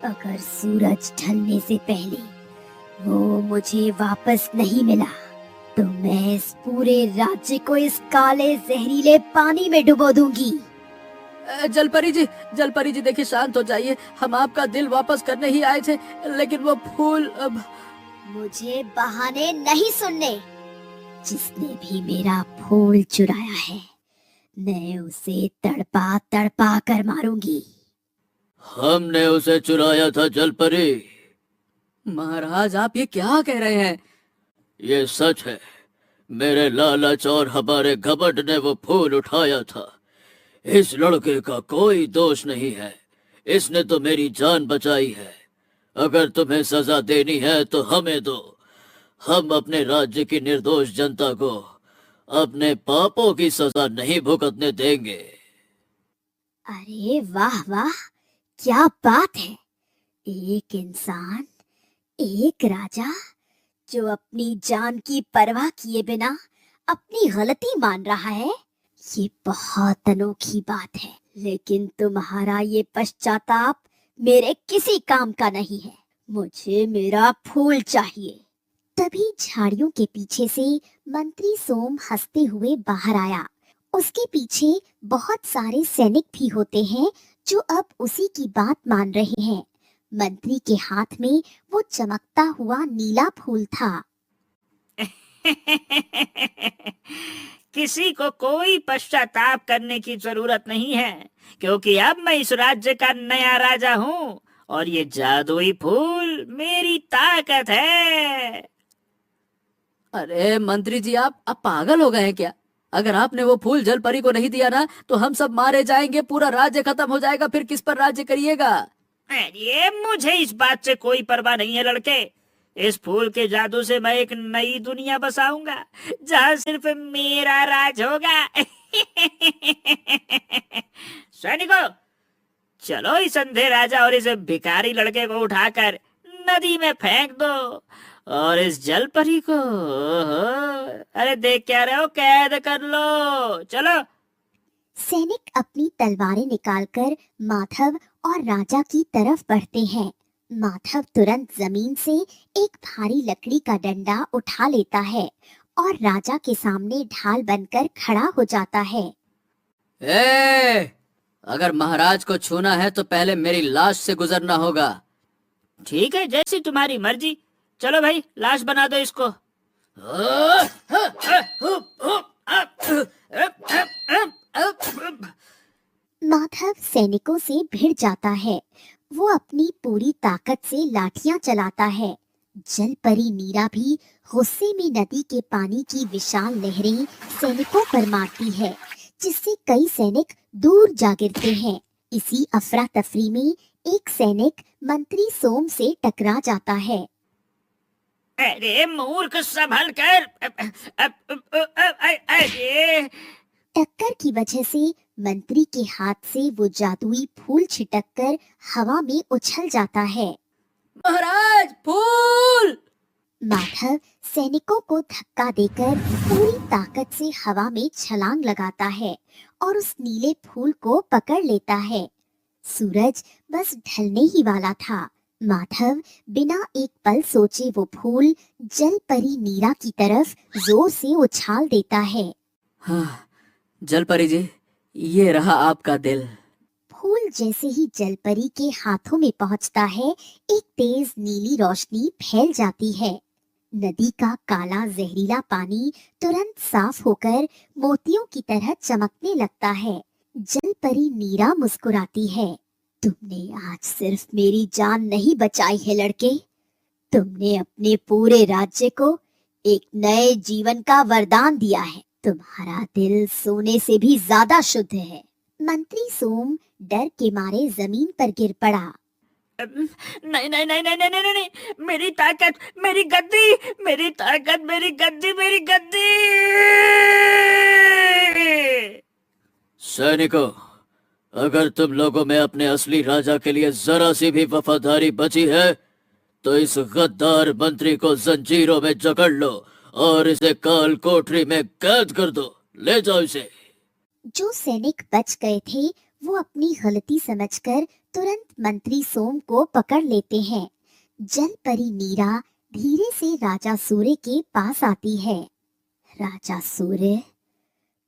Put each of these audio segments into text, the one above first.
अगर सूरज ढलने से पहले वो मुझे वापस नहीं मिला तो मैं इस पूरे राज्य को इस काले जहरीले पानी में डुबो दूंगी। जलपरी जी देखिए, शांत हो जाइए। हम आपका दिल वापस करने ही आए थे, लेकिन वो फूल अब... मुझे बहाने नहीं सुनने। जिसने भी मेरा फूल चुराया है मैं उसे तड़पा तड़पा कर मारूंगी। हमने उसे चुराया था जलपरी। महाराज, आप ये क्या कह रहे हैं? ये सच है। मेरे लालच और हमारे घमंड ने वो फूल उठाया था। इस लड़के का कोई दोष नहीं है। इसने तो मेरी जान बचाई है। अगर तुम्हें सजा देनी है तो हमें दो। हम अपने राज्य की निर्दोष जनता को अपने पापों की सजा नहीं भुगतने देंगे। अरे वाह वाह, क्या बात है। एक इंसान, एक राजा जो अपनी जान की परवाह किए बिना अपनी गलती मान रहा है, ये बहुत अनोखी बात है। लेकिन तुम्हारा ये पश्चाताप मेरे किसी काम का नहीं है। मुझे मेरा फूल चाहिए। तभी झाड़ियों के पीछे से मंत्री सोम हंसते हुए बाहर आया। उसके पीछे बहुत सारे सैनिक भी होते हैं जो अब उसी की बात मान रहे हैं। मंत्री के हाथ में वो चमकता हुआ नीला फूल था। किसी को कोई पश्चाताप करने की जरूरत नहीं है, क्योंकि अब मैं इस राज्य का नया राजा हूँ और ये जादुई फूल मेरी ताकत है। अरे मंत्री जी, आप पागल हो गए हैं क्या? अगर आपने वो फूल जलपरी को नहीं दिया ना तो हम सब मारे जाएंगे, पूरा राज्य खत्म हो जाएगा। फिर किस पर राज्य करिएगा? अरे मुझे इस बात से कोई परवाह नहीं है लड़के। इस फूल के जादू से मैं एक नई दुनिया बसाऊंगा जहाँ सिर्फ मेरा राज होगा। सैनिकों, चलो इस अंधे राजा और इस भिखारी लड़के को उठाकर नदी में फेंक दो और इस जलपरी को, अरे देख क्या रहे हो, कैद कर लो। चलो। सैनिक अपनी तलवारें निकालकर माधव और राजा की तरफ बढ़ते हैं। माधव तुरंत जमीन से एक भारी लकड़ी का डंडा उठा लेता है और राजा के सामने ढाल बनकर खड़ा हो जाता है। अगर महाराज को छूना है तो पहले मेरी लाश से गुजरना होगा। ठीक है, जैसी तुम्हारी मर्जी। चलो भाई, लाश बना दो इसको। माधव सैनिकों से भिड़ जाता है। वो अपनी पूरी ताकत से लाठियां चलाता है। जलपरी मीरा भी गुस्से में नदी के पानी की विशाल लहरें सैनिकों पर मारती है, जिससे कई सैनिक दूर जा गिरते हैं। इसी अफरा तफरी में एक सैनिक मंत्री सोम से टकरा जाता है। अरे मूर्ख, संभल कर। अरे टक्कर की वजह से मंत्री के हाथ से वो जादुई फूल छिटककर हवा में उछल जाता है। महाराज, फूल! माधव सैनिकों को धक्का देकर पूरी ताकत से हवा में छलांग लगाता है और उस नीले फूल को पकड़ लेता है। सूरज बस ढलने ही वाला था। माधव बिना एक पल सोचे वो फूल जलपरी मीरा की तरफ जोर से उछाल देता है। हाँ, जलपरी जी, ये रहा आपका दिल। फूल जैसे ही जलपरी के हाथों में पहुंचता है, एक तेज नीली रोशनी फैल जाती है। नदी का काला जहरीला पानी तुरंत साफ होकर मोतियों की तरह चमकने लगता है। जलपरी मीरा मुस्कुराती है। तुमने आज सिर्फ मेरी जान नहीं बचाई है लड़के, तुमने अपने पूरे राज्य को एक नए जीवन का वरदान दिया है। तुम्हारा दिल सोने से भी ज्यादा शुद्ध है। मंत्री सोम डर के मारे जमीन पर गिर पड़ा। नहीं नहीं नहीं नहीं नहीं नहीं नहीं, मेरी ताकत, मेरी गद्दी, मेरी ताकत, मेरी गद्दी, मेरी गद्दी। सैनिकों, अगर तुम लोगों में अपने असली राजा के लिए जरा सी भी वफादारी बची है तो इस गद्दार मंत्री को जंजीरों में जकड़ लो और इसे काल कोठरी में कैद कर दो। ले जाओ इसे। जो सैनिक बच गए थे वो अपनी गलती समझकर तुरंत मंत्री सोम को पकड़ लेते हैं। जल परी मीरा धीरे से राजा सूर्य के पास आती है। राजा सूर्य,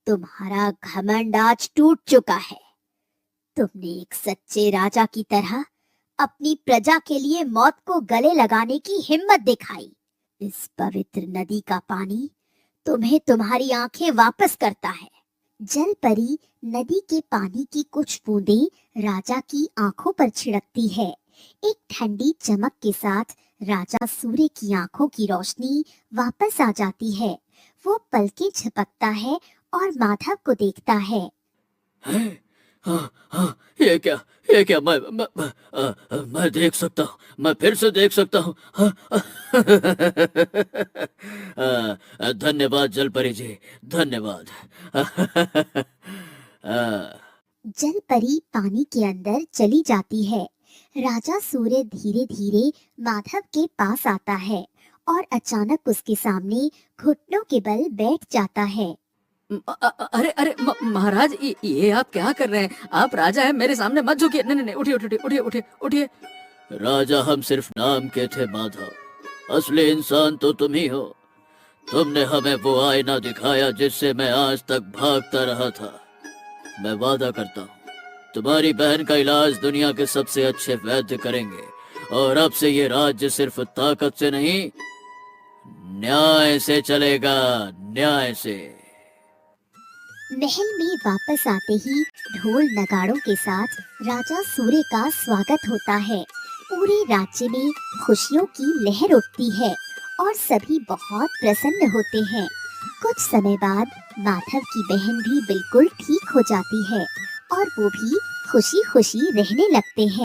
तुम्हारा घमंड आज टूट चुका है। तुमने एक सच्चे राजा की तरह अपनी प्रजा के लिए मौत को गले लगाने की हिम्मत दिखाई। इस पवित्र नदी का पानी तुम्हें तुम्हारी आंखें वापस करता है। जल परी नदी के पानी की कुछ बूंदें राजा की आंखों पर छिड़कती है। एक ठंडी चमक के साथ राजा सूर्य की आंखों की रोशनी वापस आ जाती है। वो पलकें झपकता है और माधव को देखता है। हैं? हाँ हाँ, ये क्या मैं देख सकता हूँ, मैं फिर से देख सकता हूँ। हाँ, धन्यवाद जलपरी जी, धन्यवाद। जल परी पानी के अंदर चली जाती है। राजा सूर्य धीरे धीरे माधव के पास आता है और अचानक उसके सामने घुटनों के बल बैठ जाता है। अरे अरे महाराज, ये आप क्या कर रहे हैं? आप राजा हैं, मेरे सामने मत झुकिए। नहीं नहीं नहीं, उठिए उठिए उठिए उठिए उठिए। राजा हम सिर्फ नाम के थे माधव, असली इंसान तो तुम ही हो। तुमने हमें वो आईना दिखाया जिससे मैं आज तक भागता रहा था। मैं वादा करता हूँ तुम्हारी बहन का इलाज दुनिया के सबसे अच्छे वैद्य करेंगे, और अब से ये राज्य सिर्फ ताकत से नहीं, न्याय से चलेगा, न्याय से। महल में वापस आते ही ढोल नगाड़ों के साथ राजा सूर्य का स्वागत होता है। पूरे राज्य में खुशियों की लहर उठती है और सभी बहुत प्रसन्न होते हैं। कुछ समय बाद माधव की बहन भी बिल्कुल ठीक हो जाती है और वो भी खुशी खुशी रहने लगते हैं।